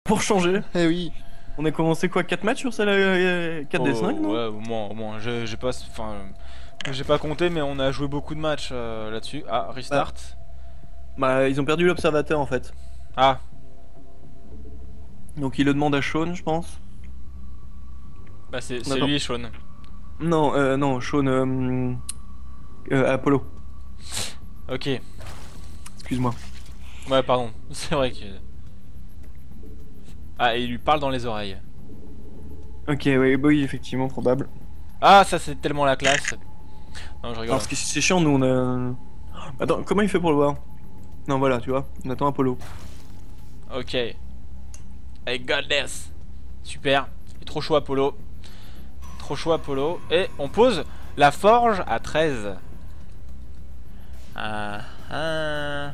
Pour changer, Eh oui. on a commencé quoi, 4 matchs sur celle 4 des 5, non? Ouais, au moins. J'ai pas, enfin, j'ai pas compté, mais on a joué beaucoup de matchs là-dessus. Ah, Bah, restart. bah, ils ont perdu l'observateur en fait. Ah, Donc ils le demandent à Sean, je pense. bah c'est Attends. lui, Sean. Non, non, Sean, Apollo. Ok. Excuse-moi. Ouais, pardon. C'est vrai que. Ah, et il lui parle dans les oreilles. Ok, oui, bah oui, effectivement, probable. Ah, ça c'est tellement la classe. Non, je rigole. Alors, ce qui c'est chiant, nous on a. Attends, comment il fait pour le voir? Non, voilà, tu vois, on attend Apollo. Ok. I got this. Super. Il est trop chaud, Apollo. Trop chaud, Apollo. Et on pose la forge à 13. Ah, ah.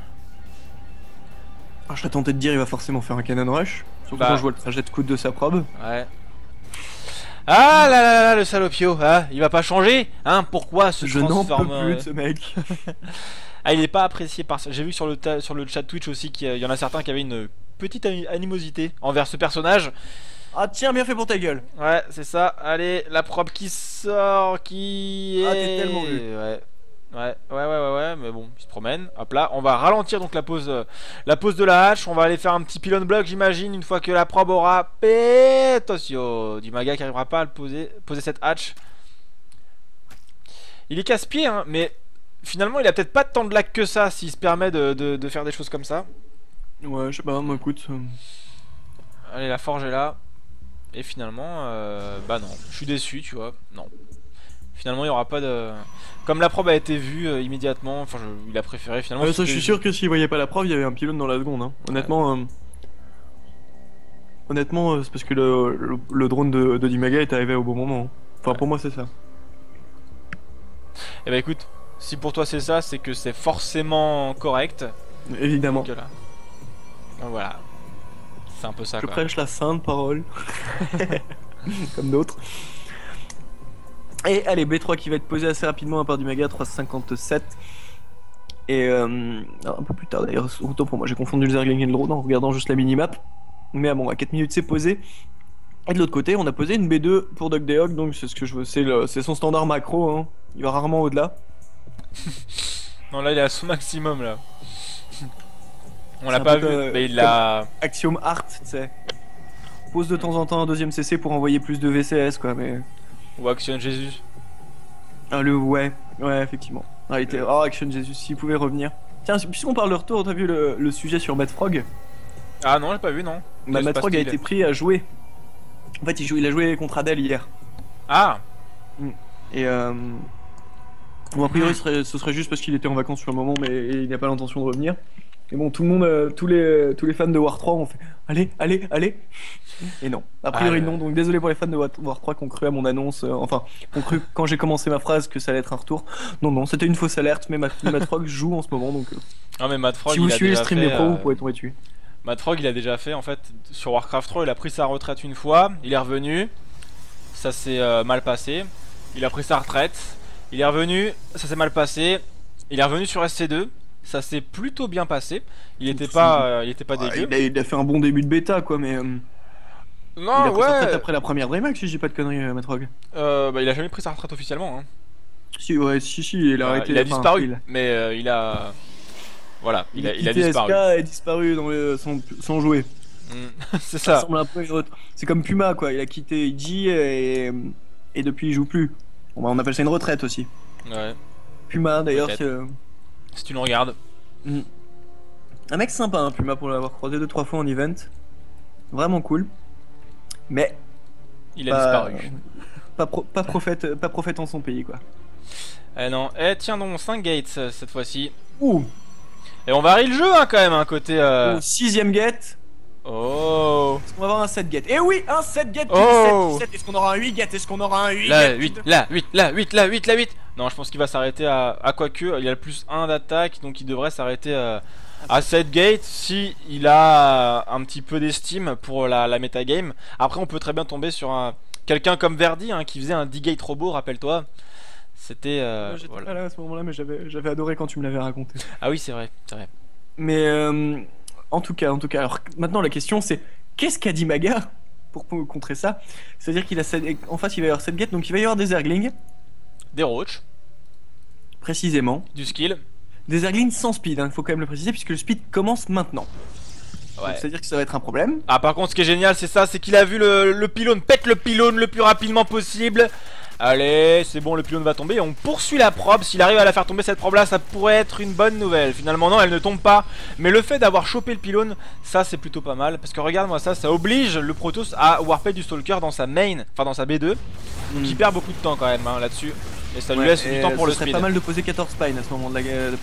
Alors, je serais tenté de dire, il va forcément faire un cannon rush. Surtout Bah. quand je vois le trajet de coude de sa probe. Ouais. Ah là là là, le salopio, hein, il va pas changer, hein, pourquoi ce Je n'en peux transforme plus de ce mec. Ah, il est pas apprécié par ça. J'ai vu sur sur le chat Twitch aussi qu'il y en a certains qui avaient une petite animosité envers ce personnage. Ah, tiens, bien fait pour ta gueule. Ouais, c'est ça. Allez, la probe qui sort, qui est... Ah, t'es tellement nul. Ouais, mais bon, il se promène. Hop là, on va ralentir donc la pose de la hache. On va aller faire un petit pylon block, j'imagine, une fois que la probe aura pété. Attention, Dimaga qui arrivera pas à poser cette hache. Il est casse-pied, hein, mais finalement, il a peut-être pas tant de lag que ça s'il se permet de faire des choses comme ça. Ouais, je sais pas, moi écoute. Allez, la forge est là. Et finalement, bah non, je suis déçu, tu vois. Non. Finalement, il y aura pas de. Comme la probe a été vue immédiatement, enfin, il a préféré finalement. Ça, je suis sûr que s'il voyait pas la preuve, il y avait un pylône dans la seconde. Hein. Honnêtement, c'est parce que le drone de Dimaga est arrivé au bon moment. Hein. Enfin, pour moi, c'est ça. Et bah écoute, si pour toi c'est ça, c'est que c'est forcément correct. Évidemment. Donc, voilà. C'est un peu ça, Je quoi. prêche la sainte parole. Comme d'autres. Et allez, B3 qui va être posé assez rapidement à part Dimaga, 3,57. Et un peu plus tard d'ailleurs, autant pour moi, j'ai confondu le Zergling et le drone en regardant juste la minimap. Mais bon, à 4 minutes, c'est posé. Et de l'autre côté, on a posé une B2 pour DuckDeog, donc c'est ce que je veux, c'est son standard macro, hein. Il va rarement au-delà. Non, là il est à son maximum là. On C'est l'a un pas peu vu, mais il l'a. Axiom Art, tu sais. On pose de temps en temps un deuxième CC pour envoyer plus de VCS, quoi, mais. Ou Action Jésus. Ah, ouais, effectivement. Ah, il était. Oh, Action Jesus, s'il pouvait revenir. Tiens, puisqu'on parle de retour, t'as vu le sujet sur Matt Frog? Ah non, j'ai pas vu, non. Bah, Matt Frog a été pris à jouer. En fait, il a joué contre Adele hier. Ah. Et bon, a priori, ce serait juste parce qu'il était en vacances sur le moment, mais il n'a pas l'intention de revenir. Et bon, tout le monde, tous les fans de War 3 ont fait allez. Et non, a priori non. Donc désolé pour les fans de War 3 qui ont cru à mon annonce, enfin, qui ont cru quand j'ai commencé ma phrase que ça allait être un retour. Non, c'était une fausse alerte, mais Matt Frog joue en ce moment, donc. Ah, mais Matt Frog, Si vous il a suivez le déjà stream fait, des pros, vous pourrez tomber dessus. Matt Frog, il a déjà fait en fait sur Warcraft 3. Il a pris sa retraite une fois, il est revenu. Ça s'est mal passé. Il a pris sa retraite. Il est revenu, ça s'est mal passé. Il est revenu sur SC2. Ça s'est plutôt bien passé. Il était pas dégueu. Il a fait un bon début de bêta, quoi, mais. Il a Non, pris sa retraite ouais. après la première DreamHack, si je dis pas de conneries, Matt Frog. Bah, il a jamais pris sa retraite officiellement. Hein. Si, ouais, si, il a arrêté. Il a enfin, disparu, mais il a. Voilà, il a quitté disparu. SK et disparu sans jouer. C'est Ça ça. ressemble un peu à une autre. C'est comme Puma, quoi. Il a quitté IG et depuis il joue plus. Bon, bah, on appelle ça une retraite aussi. Ouais. Puma, d'ailleurs, Peut-être. c'est. Si tu nous regardes. Un mec sympa, hein, Puma, pour l'avoir croisé 2-3 fois en event. Vraiment cool. Mais. Il a disparu. Pas prophète en son pays, quoi. Eh non. Eh tiens donc 5 gates cette fois-ci. Ouh! Et on varie le jeu hein, quand même, hein, côté. Au 6ème gate. Oh. Est-ce qu'on va avoir un 7 gate? Eh oui, un 7 gate, Oh. 17. Est-ce qu'on aura un 8 gate? Est-ce qu'on aura un 8 La gate? 8, la 8. Non, je pense qu'il va s'arrêter à quoique. Il a le plus 1 d'attaque, donc il devrait s'arrêter à 7 gate si il a un petit peu d'estime pour la metagame. Après, on peut très bien tomber sur quelqu'un comme Verdi hein, qui faisait un D-gate robot, rappelle-toi. C'était. J'étais Voilà. pas là à ce moment-là, mais j'avais adoré quand tu me l'avais raconté. Ah oui, c'est vrai, c'est vrai. Mais en tout cas, alors maintenant la question c'est qu'est-ce qu'a dit Maga pour contrer ça? C'est-à-dire qu'il a en face il va y avoir 7 gates, donc il va y avoir des Zerglings, Des roaches, précisément. du skill. Des Zerglings sans speed, il faut quand même le préciser, puisque le speed commence maintenant. Ouais. C'est-à-dire que ça va être un problème. Ah, par contre, ce qui est génial, c'est ça, c'est qu'il a vu le pylône, pète le pylône le plus rapidement possible. Allez, c'est bon, le pylône va tomber. On poursuit la probe. S'il arrive à la faire tomber, cette probe là, ça pourrait être une bonne nouvelle. Finalement, non, elle ne tombe pas. Mais le fait d'avoir chopé le pylône, ça c'est plutôt pas mal. Parce que regarde-moi ça, ça oblige le Protoss à warper du Stalker dans sa main, enfin dans sa B2. Donc il perd beaucoup de temps quand même hein, là-dessus. Et ça lui laisse du temps pour le speed. speed. C'est pas mal de poser 14 spines à ce moment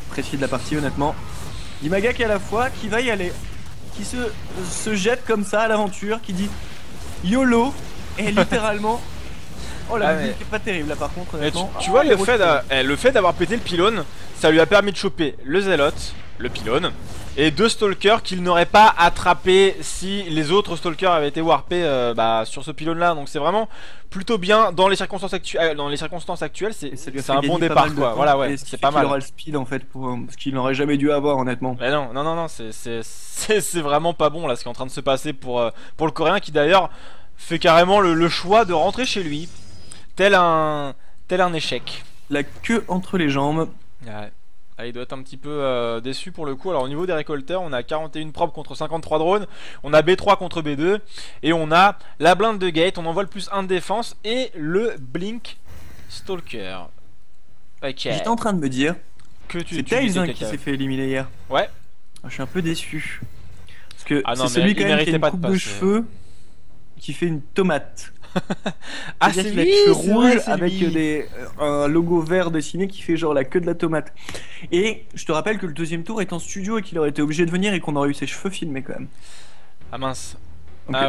précis de la partie, honnêtement. Dimaga qui à la fois, qui va y aller, qui se jette comme ça à l'aventure, qui dit YOLO, et littéralement. Oh la musique est pas terrible là par contre. Honnêtement. Tu vois, le fait d'avoir pété le pylône, ça lui a permis de choper le Zélote, le pylône, et 2 Stalkers qu'il n'aurait pas attrapé si les autres Stalkers avaient été warpés sur ce pylône là. Donc c'est vraiment plutôt bien dans les circonstances actuelles. C'est un bon départ quoi. Voilà, ouais, c'est pas mal. Il aura le speed en fait, parce qu'il n'aurait jamais dû avoir honnêtement. Mais non, c'est vraiment pas bon là ce qui est en train de se passer pour le Coréen qui d'ailleurs fait carrément le choix de rentrer chez lui. Tel un échec. La queue entre les jambes. Ouais. Ah, il doit être un petit peu déçu pour le coup. Alors au niveau des récolteurs, on a 41 probes contre 53 drones. On a B3 contre B2. Et on a la blinde de gate. On envoie le +1 de défense. Et le Blink Stalker. Ok. J'étais en train de me dire que c'est Tails qui s'est fait éliminer hier. Ouais. Je suis un peu déçu. Parce que c'est celui quand même qui a une coupe de cheveux qui fait une tomate. Ah c'est lui, cheveux rouges avec un logo vert dessiné qui fait genre la queue de la tomate. Et je te rappelle que le deuxième tour est en studio et qu'il aurait été obligé de venir et qu'on aurait eu ses cheveux filmés quand même. Ah mince. Donc,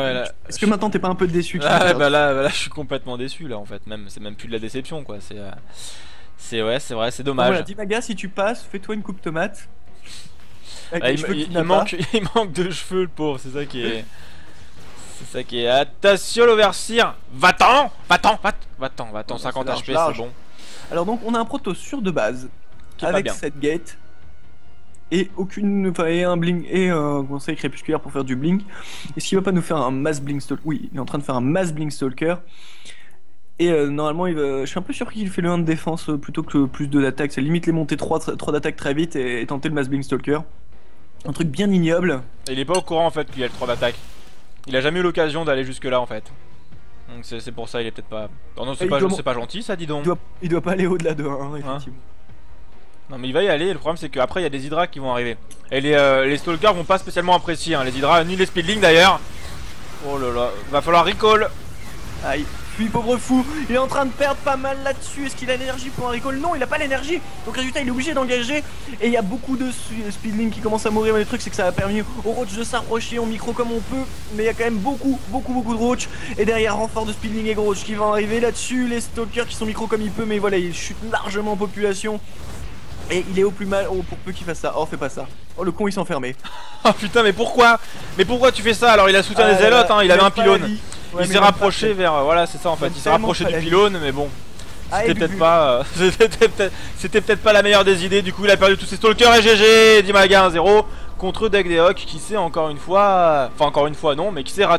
est-ce que maintenant t'es pas un peu déçu là je suis complètement déçu là en fait. C'est même plus de la déception quoi. C'est vrai, c'est dommage. Voilà, Dimaga, si tu passes, fais-toi une coupe tomate. Il manque de cheveux le pauvre, c'est ça qui est. C'est ça qui est. Attention l'oversir. Va-t'en, 50 HP c'est bon. Alors donc on a un proto sur de base avec cette gate et et un blink et un conseil crépusculaire pour faire du blink. Est-ce qu'il va pas nous faire un mass blink stalker? Oui, il est en train de faire un mass blink stalker. Et normalement je suis un peu sûr qu'il fait le 1 de défense plutôt que plus 2 d'attaque. Ça limite les montées 3 d'attaque très vite et tenter le mass blink stalker. Un truc bien ignoble. Et il est pas au courant en fait qu'il y a le 3 d'attaque. Il a jamais eu l'occasion d'aller jusque là en fait. Donc c'est pour ça il est peut-être pas. Oh non, c'est pas gentil ça, dis donc. Il doit pas aller au-delà de 1 effectivement. Non mais il va y aller, le problème c'est qu'après il y a des hydras qui vont arriver. Et les stalkers vont pas spécialement apprécier hein, les hydras, ni les speedlings d'ailleurs. Oh là là, va falloir recall. Aïe, puis pauvre fou, il est en train de perdre pas mal là-dessus. Est-ce qu'il a l'énergie pour un recall? Non, il a pas l'énergie. Donc résultat, il est obligé d'engager. Et il y a beaucoup de speedlings qui commencent à mourir. Mais le truc, c'est que ça a permis aux roach de s'approcher en micro comme on peut. Mais il y a quand même beaucoup de roach. Et derrière, renfort de speedling et roach qui vont arriver là-dessus. Les stalkers qui sont micro comme il peut. Mais voilà, il chute largement en population. Et il est au plus mal, pour peu qu'il fasse ça. Oh, fais pas ça. Oh, le con, il s'est enfermé. Oh putain, mais pourquoi tu fais ça? Alors il a soutenu les zélotes, hein, il avait un pylône. Ouais, il s'est rapproché vers. Voilà, c'est ça en fait. Il s'est rapproché du pylône, mais bon. C'était peut-être pas. C'était peut-être pas la meilleure des idées. Du coup, il a perdu tous ses stalkers et GG. Dimaga 1-0 contre Deck des Hawks qui s'est encore une fois. Enfin, encore une fois, non, mais qui s'est raté.